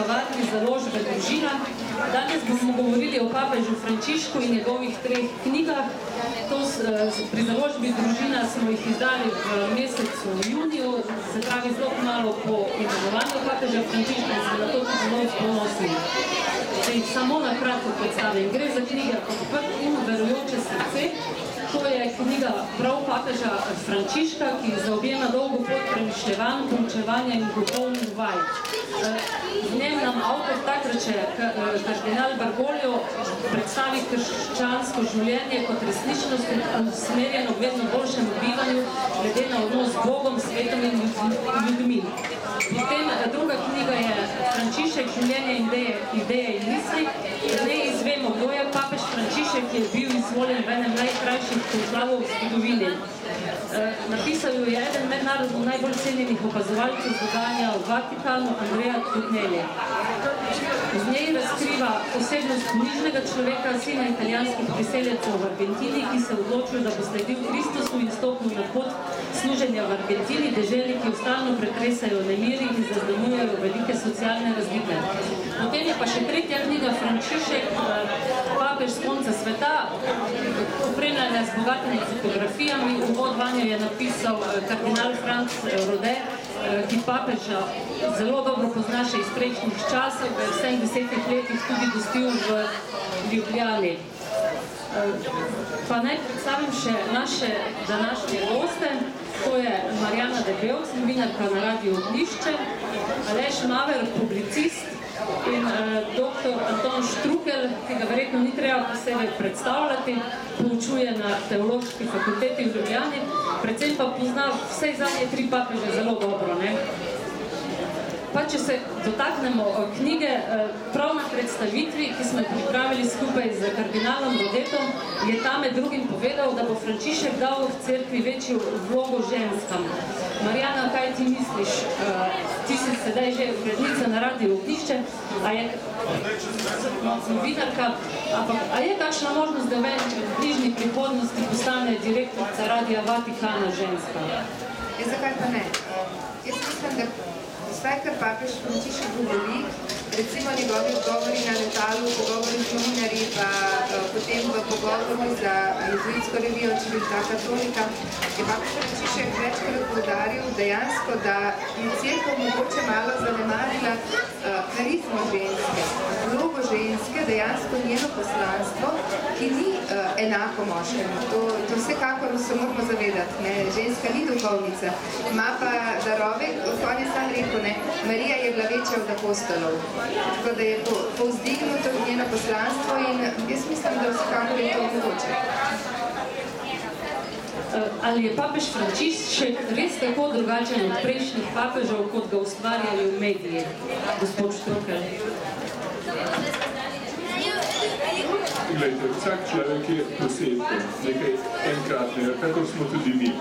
kavarni založbe Družina. Danes bomo govorili o papežu Frančišku in njegovih 3 knjigah. Pri založbi Družina smo jih izdali v mesecu juniju, se pravi zelo malo po imenovanju papeža Frančiška in smo na to tudi zelo ponosni. Če jih samo na kratko predstavim, gre za knjige Odprt in verujoče srce. To je knjiga prav papeža Frančiška, ki zaobjema dolgo pot premišljevanj, poučevanja in duhovnih vaj. V njem nam avtor Takrače, kardinal Bergoglio, predstavi krščansko življenje kot resničnost usmerjeno v vedno boljšem bivanju, glede na odnos z Bogom, svetom in ljudmi. Potem druga knjiga je Frančišek, življenje, ideje in misli. Ne izvemo, kdo je papež Frančišek, ki je bil izvoljen v enem najkrajših konklavov v zgodovini. Napisal jo je eden mednarodno najbolj cenjenih opazovalcev dogajanja v Vatikanu, Andrea Tutnelli. Z njej razkriva osebnost ponižnega človeka, sina italijanskih priseljencev v Argentini, ki se odločil, da bo sledil Kristusu in stopil na pot služenja v Argentini, deželi, ki stalno pretresajo nemiri in zaznamujejo velike socialne razlike. Potem je pa še tretja knjiga Frančišek, papež z konca sveta, opremljena z bogatimi fotografijami. Uvod vanjo je napisal kardinal Franc Rode, ki papeža zelo dobro pozna še iz prejšnjih časov, v 70 letih tudi gostil v Ljubljani. Pa naj predstavim še naše današnje goste. To je Marjana Debevc, novinarka na Radiu Ognjišče, Aleš Maver, publicist, in dr. Anton Štrukelj, ki ga verjetno ni treba posebej predstavljati, poučuje na Teološki fakulteti v Ljubljani, predvsem pa pozna vsej zadnje 3 papeže zelo dobro, ne? Pa če se dotaknemo knjige, prav na predstavitvi, ki smo pripravili skupaj z kardinalom Rodetom, je ta med drugim povedal, da bo Frančišek dal v cerkvi večjo vlogo ženskam. Marjana, kaj ti misliš? Ti si sedaj že urednica na Radiu Ognjišče, a je novinarka, ampak a je kakšna možnost, da v bližnji prihodnosti postane direktorica Radia Vatikana ženska? Zakaj pa ne? Jaz mislim, da vse, kar papež Frančišek govori, recimo njegovi odgovori na letalu, pogovori z novinarji, pa potem v pogovoru za jezuitsko revijo, če bi bila katolika, je papež Frančišek večkrat poudaril dejansko, da je cerkev mogoče malo zanemarila karizmo ženske, vlogo ženske, dejansko njeno poslanstvo, ki ni enako moškemu. To vsekakor se moramo zavedati. Ženska ni duhovnica, ima pa darove, on je sam rekel, Marija je bila večja od apostolov, tako da je povzdignuto njeno poslanstvo in jaz mislim, da vsekakor je to mogoče. Ali je papež Frančišek res tako drugačen od prejšnjih papežev, kot ga ustvarjali v mediji, gospod Štrukelj? Glejte, vsak človek je poseben, nekaj enkratnega, kakor smo tudi mi.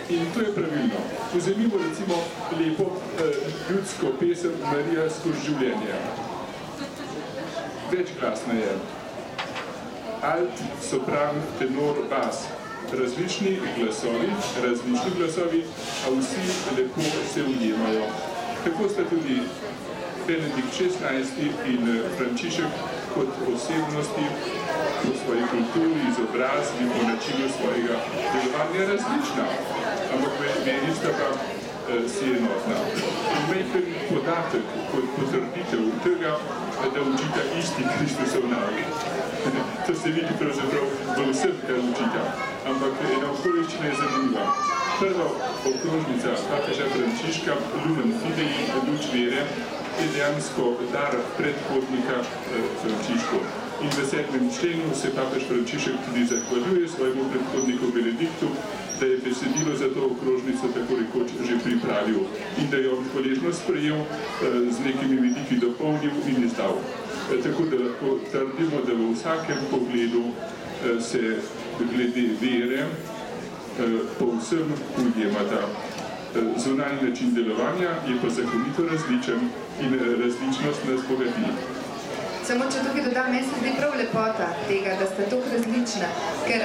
In to je pravilno. Vzemimo recimo lepo ljudsko pesem Marija skozi življenje. Večglasna je. Alt, sopran, tenor, bas. Različni glasovi, a vsi lepo se ujemajo. Tako sta tudi Benedikt XVI in Frančišek kot osebnosti po svoji kulturi, izobrazbi, po načinu svojega delovanja različna, ampak meni sta pa si enotna. In majhen podatek kot potrditev tega, da učita isti Kristusov nauk. To se vidi pravzaprav v vsem, kar učita, ampak ena okoliščina je zanimiva. Prva okrožnica papeža Frančiška, Lumen Fidei, luč vere, je dejansko dar predhodnika Frančišku. In v 7. členu se papež Frančišek tudi zahvaljuje svojemu predhodniku Benediktu, da je besedilo za to okrožnico tako rekoč že pripravil in da je on hvaležno sprejel, z nekimi vidiki dopolnil in izdal. Tako da lahko trdimo, da v vsakem pogledu se glede vere povsem ujemata. Zunanji način delovanja je pa zakonito različen in različnost nas bogati. Samo če tukaj dodam, meni se zdi prav lepota tega, da sta tako različna, ker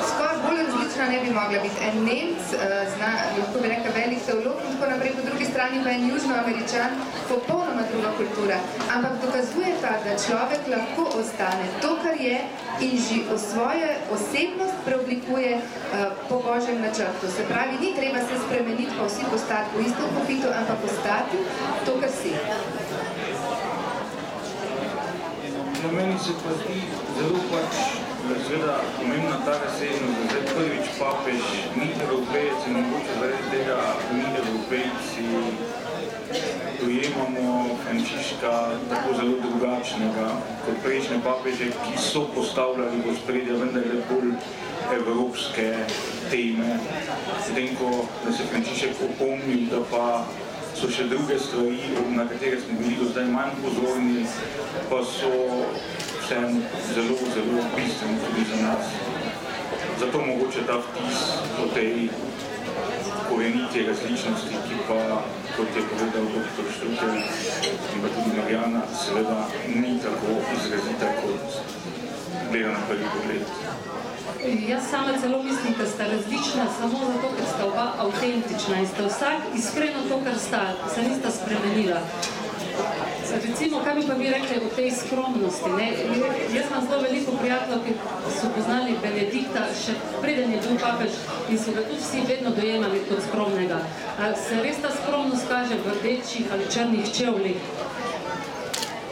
skoraj bolj različna ne bi mogla biti. En Nemc, lahko bi rekel velik teolog in tako naprej, po drugi strani pa en Južnoameričan, popolnoma druga kultura. Ampak dokazuje pa, da človek lahko ostane to, kar je in svojo osebnost preoblikuje po Božjem načrtu. Se pravi, ni treba se spremeniti, pa vsi postati po isto kopitu, ampak ostati to, kar si. Na meni se pa zdi zelo seveda pomembna ta razsežnost, da zdaj prvič papež ni Evropejec in mogoče zaradi tega mi Evropejci dojemamo Frančiška tako zelo drugačnega kot prejšnje papeže, ki so postavljali v ospredje vendarle bolj evropske teme. Potem, ko se Frančišek opomnil, da pa so še druge stvari, na katere smo bili do zdaj manj pozorni, pa so vsem zelo, zelo bistveni tudi za nas. Zato mogoče ta vtis o tej koreniti različnosti, ki pa, kot je povedal dr. Štrukelj in pa tudi Marjana, seveda ni tako izrazita, kot gleda na prvi pogled. Jaz sama celo mislim, da sta različna samo zato, ker sta oba avtentična in sta vsak iskreno to, kar sta, se nista spremenila. Recimo, kaj bi pa mi rekli o tej skromnosti, ne? Jaz imam zelo veliko prijateljev, ki so poznali Benedikta, še preden je bil papež in so ga tudi vsi vedno dojemali kot skromnega. Se res ta skromnost kaže v rdečih ali črnih čevljih?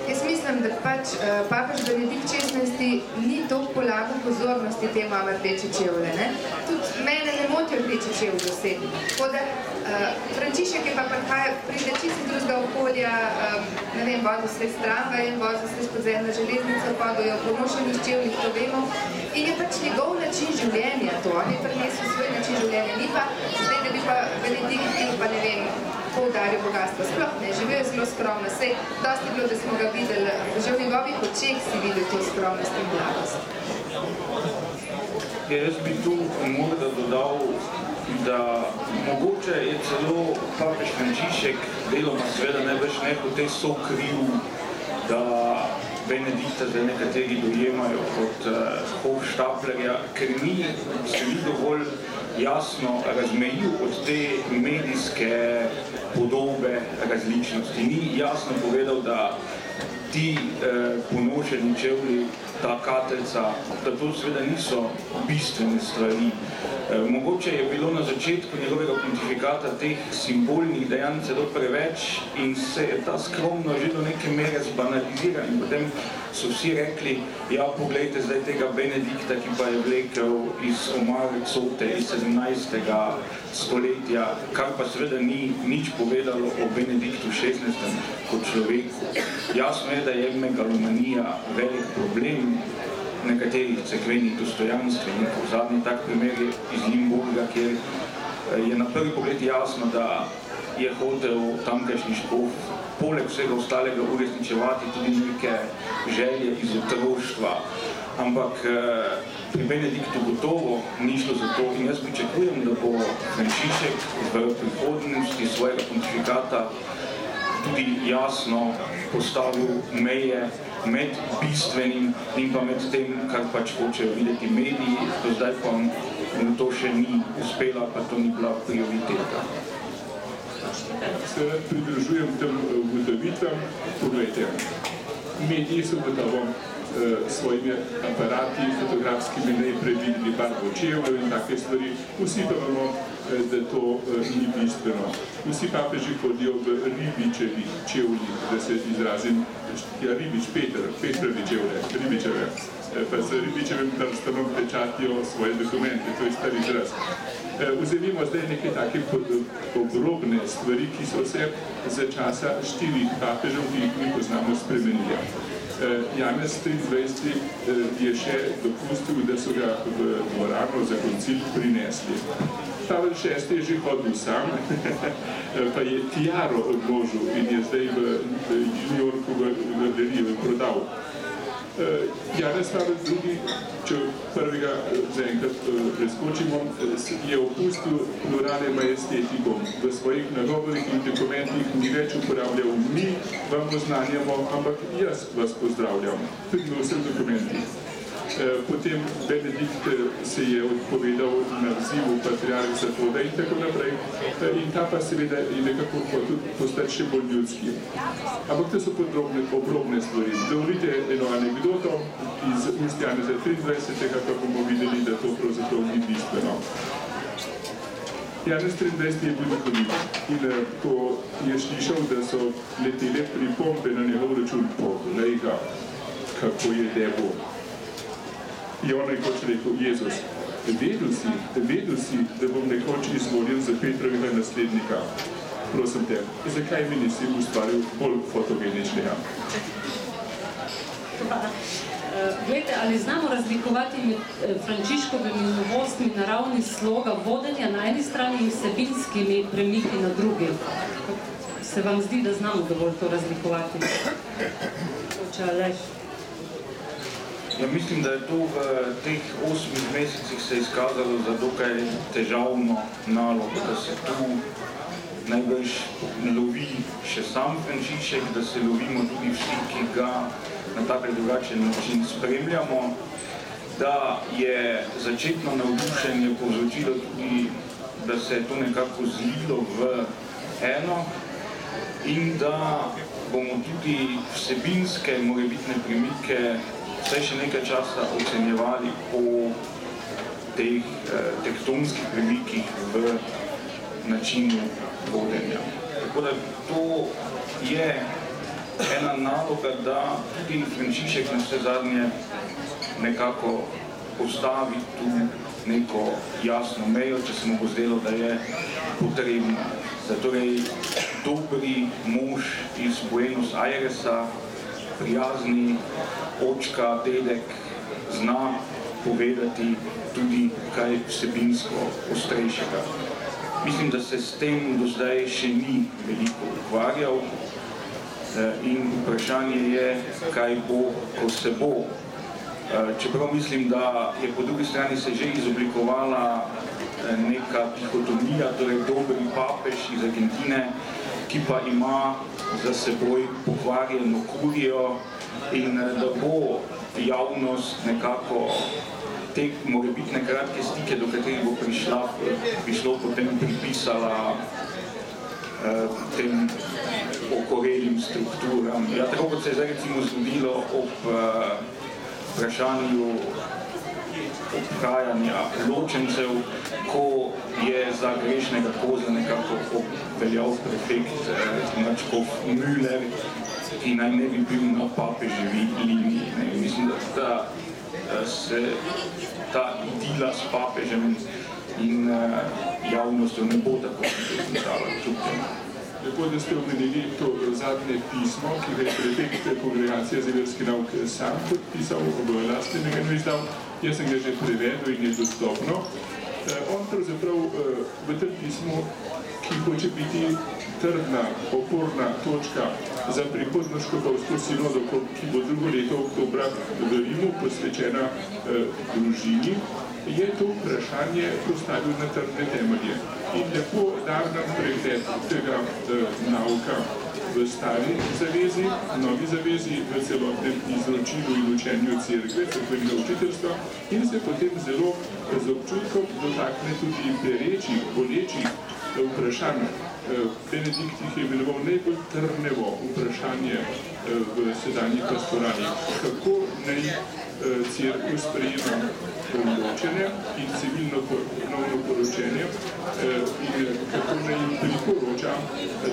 Jaz mislim, da pač papež Benedikt XVI ni toliko polagal pozornosti temu rdeče čevlje, ne? Tudi mene ne motijo rdeče čevlje osebno. Tako da Frančišek je pa pride čisto drugega okolja, ne vem, vodil se s tramvajem, vozil se s podzemno železnico, hodil je v ponošenih čevljih, to vemo. In je pač njegov način življenja to, on je prinesel svoj način življenja. Ni pa zdaj, da bi pa Benedikt bil pa, ne vem, poudaril bogatstvo. Sploh ne, živel je zelo skromno. Sej, dosti bilo, da smo ga videli, že v njegovih očeh si videl to skromnost in blagost. Jaz bi tu morda dodal, da mogoče je celo papež Frančišek deloma seveda največ nehote sokriv, da Benedikta zdaj nekateri dojemajo kot Hochstaplerja, ker ni se ni dovolj jasno razmejil od te medijske podobe različnosti. Ni jasno povedal, da ti ponošeni čevlji, ta kateljca, da to seveda niso bistvene stvari. Mogoče je bilo na začetku njegovega pontifikata teh simbolnih dejanj celo preveč in se je ta skromno že do neke mere zbanalizirala in potem so vsi rekli, ja, poglejte zdaj tega Benedikta, ki pa je vlekel iz omare cote iz 17. stoletja, kar pa seveda ni nič povedalo o Benediktu XVI. Kot človeku. Jasno je, da je megalomanija velik problem nekaterih cerkvenih dostojanstvenikov. Zadnji tak primer je iz Limburga, kjer je na prvi pogled jasno, da je hotel tamkajšnji škof poleg vsega ostalega uresničevati tudi neke želje iz otroštva. Ampak pri Benediktu gotovo ni šlo za to in jaz pričakujem, da bo Frančišek v prihodnosti svojega pontifikata tudi jasno postavil meje med bistvenim in pa med tem, kar pač hočejo videti mediji, do zdaj pa to še ni uspela, pa to ni bila prioriteta. Se pridružujem tem ugotovitvam. Poglejte, mediji so gotovo svojimi aparati fotografskimi najprej videli barvo čevljev in take stvari. Vsi pa vemo, da to ni bistveno. Vsi papeži hodijo v ribičevih čevljih, da se izrazim, ja, ribič, Petrovi čevlje, ribičeve, pa s ribičevim prstanom pečatijo svoje dokumente, to je star izraz. Vzemimo zdaj neke take obrobne stvari, ki so se za časa 4 papežev, ki jih mi poznamo, spremenili. Janez 23. je še dopustil, da so ga v dvorano za koncil prinesli. Pavel VI. Je že hodil sam, pa je tiaro odložil in je zdaj v New Yorku v galeriji prodal. Janez Pavel II., če prvega zaenkrat preskočimo, je opustil plurale majestetikom. V svojih nagovorih in dokumentih ni več uporabljal mi, vam oznanjamo, ampak jaz vas pozdravljam, tudi v vseh dokumentih. Potem Benedikt se je odpovedal na vzivu patriarh Zatoda in tako naprej. In ta pa seveda je nekako hotel postati še bolj ljudski. Ampak to so obrobne stvari. Dovolite eno anekdoto iz ust Janeza 23. pa bomo videli, da to pravzaprav ni bistveno. Janez 23. je bil duhovnik in ko je slišal, da so letele pripombe na njegov račun, poglej ga, kako je debo. In on nekoč rekel, Jezus, vedel si, da bom nekoč izvoljen za Petrovega naslednika. Prosim te, zakaj mi nisi ustvaril bolj fotogeničnega? Glejte, ali znamo razlikovati med Frančiškovimi novostmi na ravni sloga vodenja na eni strani in vsebinskimi premiki na drugi? Se vam zdi, da znamo dovolj to razlikovati? Oče Aleš? Ja, mislim, da je to v teh 8 mesecih se izkazalo za dokaj težavno nalogo, da se tu najbrž lovi še sam Frančišek, da se lovimo tudi vsi, ki ga na tak ali drugačen način spremljamo, da je začetno navdušenje povzročilo tudi, da se je to nekako zlilo v eno in da bomo tudi vsebinske morebitne premike vsaj še nekaj časa ocenjevali po teh tektonskih premikih v načinu vodenja. Tako da to je ena naloga, da tudi Frančišek na vse zadnje nekako postavi tu neko jasno mejo, če se mu bo zdelo, da je potrebno. Da torej dobri mož iz Buenos Airesa, prijazni očka, dedek, zna povedati tudi kaj vsebinsko ostrejšega. Mislim, da se s tem do zdaj še ni veliko ukvarjal in vprašanje je, kaj bo, ko se bo. Čeprav mislim, da je po drugi strani se že izoblikovala neka dihotomija, torej dobri papež iz Argentine, ki pa ima za seboj pokvarjeno kurijo in da bo javnost nekako te morebitne kratke stike, do katerih bo prišlo potem pripisala tem okorelim strukturam. Ja, tako kot se je zdaj recimo zgodilo ob vprašanju obhajanja ločencev, ko je za grešnega koza nekako veljal prefekt Mačkov Müller, ki naj ne bi bil na papeževi liniji. Mislim, da se ta idila s papežem in javnostjo ne bo tako koncentrala kljub temu. Lepo, da ste omenili to zadnje pismo, ki ga je prefekt Kongregacije za verski nauk sam podpisal, v lastnem izdal. Jaz sem ga že prevedel in je dostopno. On pravzaprav v tem pismu, ki hoče biti trdna, oporna točka za prihodno škofovsko sinodo, ki bo drugo leto oktobra v Rimu posvečena družini, je to vprašanje postavil na trdne temelje. In lepo dal nam pregled tega nauka v stari zavezi, novi zavezi, v celotnem izročilu in učenju cerkve, cerkvenega učiteljstva in se potem zelo z občutkom dotakne tudi perečih, bolečih vprašanj. Benedikt jih je imenoval najbolj trnevo vprašanje v sedanji pastorali. Kako naj cerkev sprejema ločenje in civilno poročenje in kako naj jim priporoča,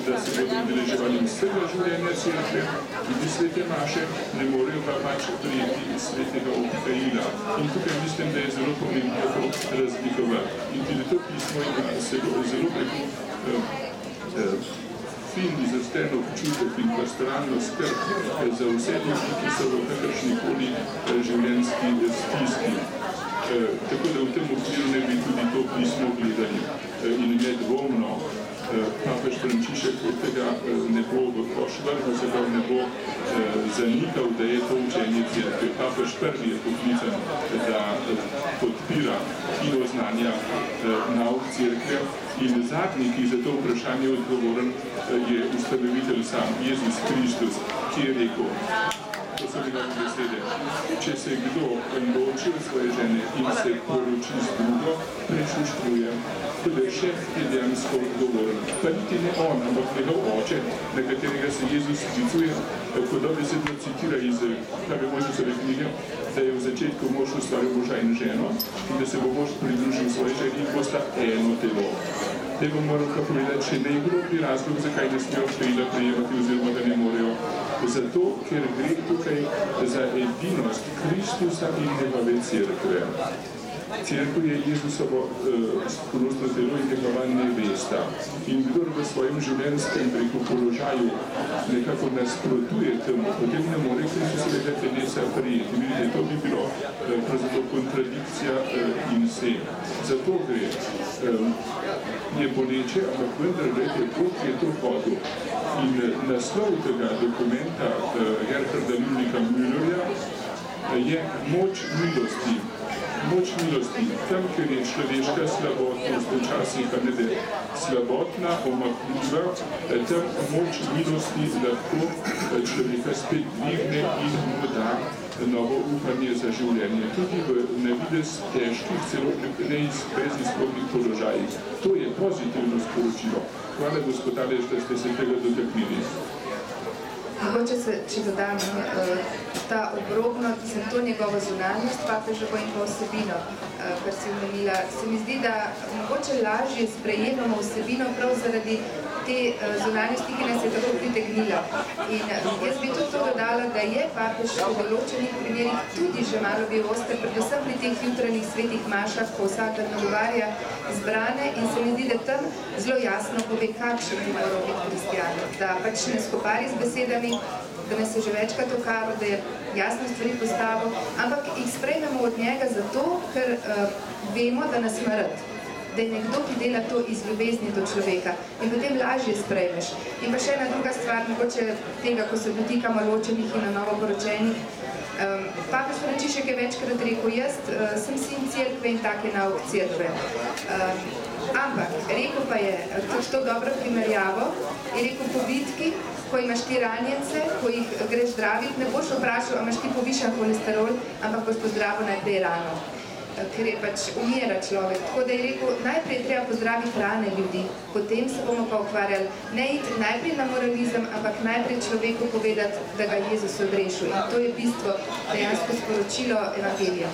da se bodo udeleževali vsega življenja cerkve, tudi svete maše, ne morejo pa pač prijeti svetega obhajila. In tukaj mislim, da je zelo pomembno to razlikovati. In tudi to pismo je zelo fin izrasten občutek in pastoralno skrb za vse ljudi, ki so v kakršnikoli življenjski stiski. Tako da v tem okviru ne bi tudi to pismo gledali. In nedvomno papež Frančišek tega ne bo v koš vrnil, se pravi ne bo zanikal, da je to učenje cerkve. Papež prvi je poklican, da podpira in oznanja nauk cerkve in zadnji, ki za to vprašanje odgovoren, je ustanovitelj sam, Jezus Kristus, ki je rekel, to so njegove besede, če se kdo loči od svoje žene in se poroči z drugo, prečuštruje. Tudi šef je dejansko odgovoren. Pa niti ne on, ampak njegov oče, na katerega se Jezus sklicuje, ko dobesedno citira iz prve Mojžesove knjige, da je v začetku mož ustvaril moža in ženo in da se bo mož pridružil svoje ženi in bosta eno telo. Te bom moral pa povedati, še najgloblji razlog, zakaj ne smejo števila prejemati oziroma da ne morejo. Zato, ker gre tukaj za edinost Kristusa in njegove cerkve. Cerkev je Jezusovo sprostno telo in njegova nevesta. In kdor v svojem življenjskem položaju nekako nasprotuje temu, potem ne more Kristusovega telesa prijeti. Vidite, to bi bilo pravzaprav kontradikcija in se. Zato gre. Je boleče, ampak vendar gledajte, Bog je to hodil. In naslov tega dokumenta Gerharda Ludwika Müllerja je moč milosti. Moč milosti. Tam, kjer je človeška slabotnost včasih slabotna, omahljiva, tam moč milosti lahko človeka spet dvigne in mu da novo upanje za življenje. Tudi v navidez težkih, celo brezizhodnih položajih. To je pozitivno sporočilo. Hvala, gospod Aleš, da ste se tega dotaknili. Mogoče se, če dodam, ta obrobnost, to njegovo zunanjost papeževo in pa vsebino, kar si omenila, se mi zdi, da mogoče lažje sprejemamo vsebino prav zaradi te zunanjosti, ki nas je tako pritegnila. In jaz bi tudi to dodala, da je papež v določenih primerih tudi že malo bil oster, predvsem pri teh jutranjih svetih mašah, ko vsak dan nagovarja zbrane in se mi zdi, da tam zelo jasno pove, kakšen bi moral biti kristijan. Da pač ne skopari z besedami, da nas je že večkrat okaro, da je jasno stvari postavil, ampak jih sprejmemo od njega zato, ker vemo, da nas ima rad. Da je nekdo, ki dela to iz ljubezni do človeka in potem lažje sprejmeš. In pa še ena druga stvar, mogoče tega, ko se dotikamo ločenih in na novo poročenih. Papež Frančišek je večkrat rekel, jaz sem sin cerkve in tak je nauk cerkve. Ampak, rekel pa je, tudi to dobro primerjavo, je rekel po bitki, ko imaš ti ranjence, ko jih greš zdraviti, ne boš vprašal, a imaš ti povišan holesterol, ampak boš pozdravil najprej rano. Ker je pač umira človek. Tako da je rekel, najprej treba pozdraviti rane ljudi, potem se bomo pa ukvarjali. Ne iti najprej na moralizem, ampak najprej človeku povedati, da ga Jezus odrešil. In to je bistvo, dejansko sporočilo Evangelija.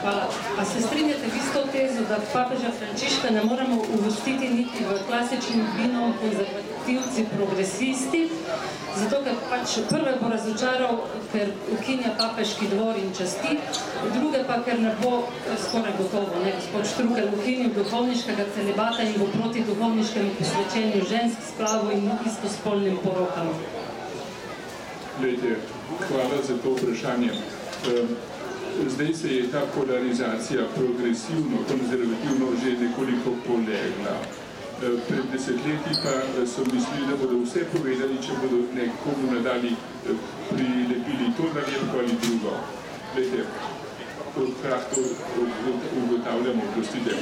Hvala. A se strinjate vi s to tezo, da papeža Frančiška ne moramo uvrstiti niti v klasičnim vinom konzervativci, progresisti, zato ker pač prve bo razočaral, ker ukinja papeški dvor in časti, druge pa, ker ne bo skoraj gotovo, ne, gospod Štrukelj ukinil duhovniškega celibata in bo proti duhovniškemu posvečenju žensk, splavu in istospolnim porokam. Glejte, hvala za to vprašanje. Zdaj se je ta polarizacija progresivno, konzervativno že nekoliko polegla. Pred desetletji pa so mislili, da bodo vse povedali, če bodo nekomu nadali prilepili to nalepko ali drugo. Glejte, ugotavljamo, prostite,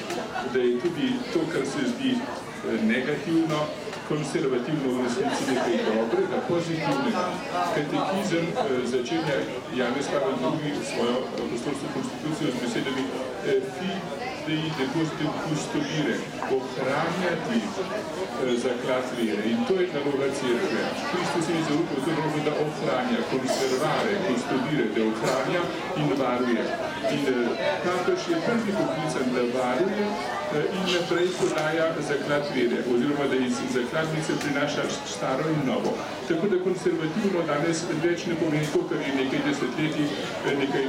da je tudi to, kar se zdi negativno, konservativno v resnici nekaj dobrega, pozitivnega. Katekizem začenja Janez Pavel II svojo apostolsko konstitucijo z besedami Fidei depositum custodire, ohranjati zaklad vere. In to je naloga cerkve. Kristus je zaupal to nalogo, da ohranja, konservare, custodire, da ohranja in varuje. In papež je prvi poklican, da varuje in naprej podaja zaklad vere, oziroma da iz zakladnice prinaša staro in novo. Tako da konservativno danes več ne pomeni to, kar je nekaj desetletij, nekaj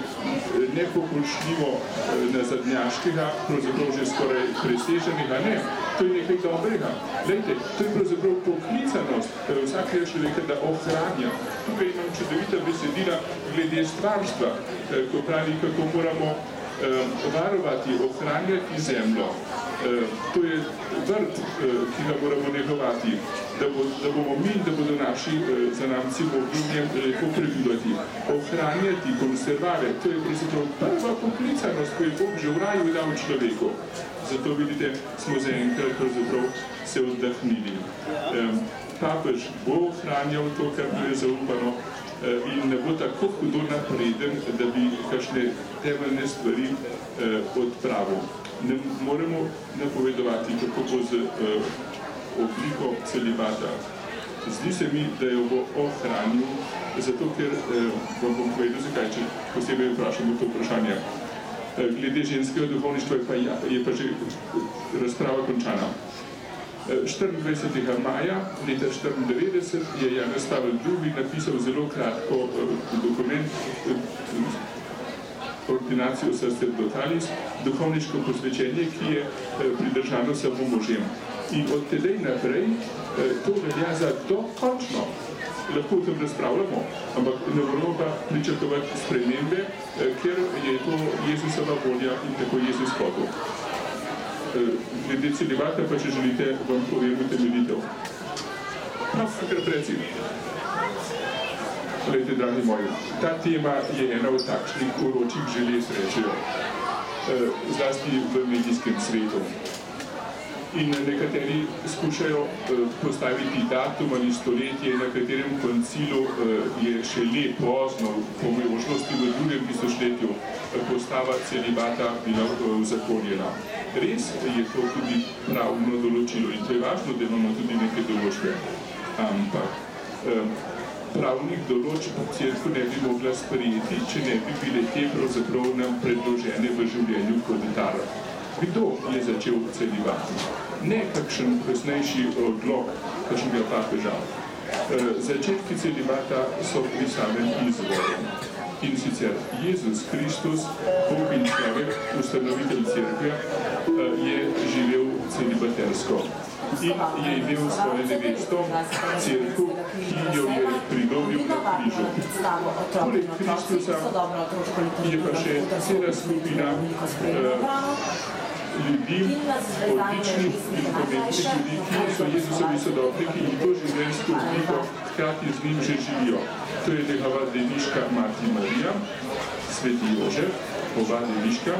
nepoboljšljivo nazadnjaškega, pravzaprav že skoraj preseženega, ne. To je nekaj dobrega. Glejte, to je pravzaprav poklicanost vsakega človeka, da ohranja. Tukaj imam čudovita besedila glede stvarstva, ko pravi, kako moramo varovati, ohranjati zemljo. To je vrt, ki ga moramo negovati, da bomo mi, da bodo naši zanamci mogli v njem lepo prebivati, ohranjati, konservare. To je pravzaprav prva poklicanost, ko je Bog že v raju dal človeku. Zato vidite, smo zaenkrat pravzaprav se oddahnili. Papež bo ohranjal to, kar mu je zaupano, in ne bo tako hudo napreden, da bi kakšne temeljne stvari odpravil. Ne moremo napovedovati, kako bo z obliko celibata. Zdi se mi, da jo bo ohranil, zato ker vam bom povedal, zakaj, če posebej vprašamo to vprašanje. Glede ženskega duhovništva je pa že razprava končana. 24. maja leta 1994 je Janez Pavel II. Napisal zelo kratko dokument Ordinatio Sacerdotalis, duhovniško posvečenje, ki je pridržano samo možem. In od tedaj naprej to velja za dokončno. Lahko o tem razpravljamo, ampak ne moramo pa pričakovati spremembe, ker je to Jezusova volja in tako Jezus hotel. Glede celibata pa, če želite, vam povem utemeljitev. Kar preci. Glejte, dragi moji, ta tema je ena od takšnih uročih želez, rečejo, zlasti v medijskem svetu. In nekateri skušajo postaviti datum ali stoletje, na katerem koncilu je šele pozno, po možnosti v drugem tisočletju, postava celibata bila uzakonjena. Res je to tudi pravno določilo in to je važno, da imamo tudi neke določbe. Ampak pravnih določb cerkev ne bi mogla sprejeti, če ne bi bile te pravzaprav nam predložene v življenju kot dar. Kdo je začel celibat? Ne kakšen kasnejši odlok kakšnega papeža. Začetki celibata so pri samem izvoru. In sicer Jezus Kristus, Bog in človek, ustanovitelj cerkve, je živel celibatersko. In je imel svojo nevesto, cerkev, ki jo je pridobil na križu. Poleg Kristusa je pa še cela skupina ljudi, odličnih in pomembnih ljudi, ki so Jezusovi sodobniki in to življenjsko obliko hkrati z njim že živijo. To je njegova deviška mati Marija, sveti Jožef, oba deviška,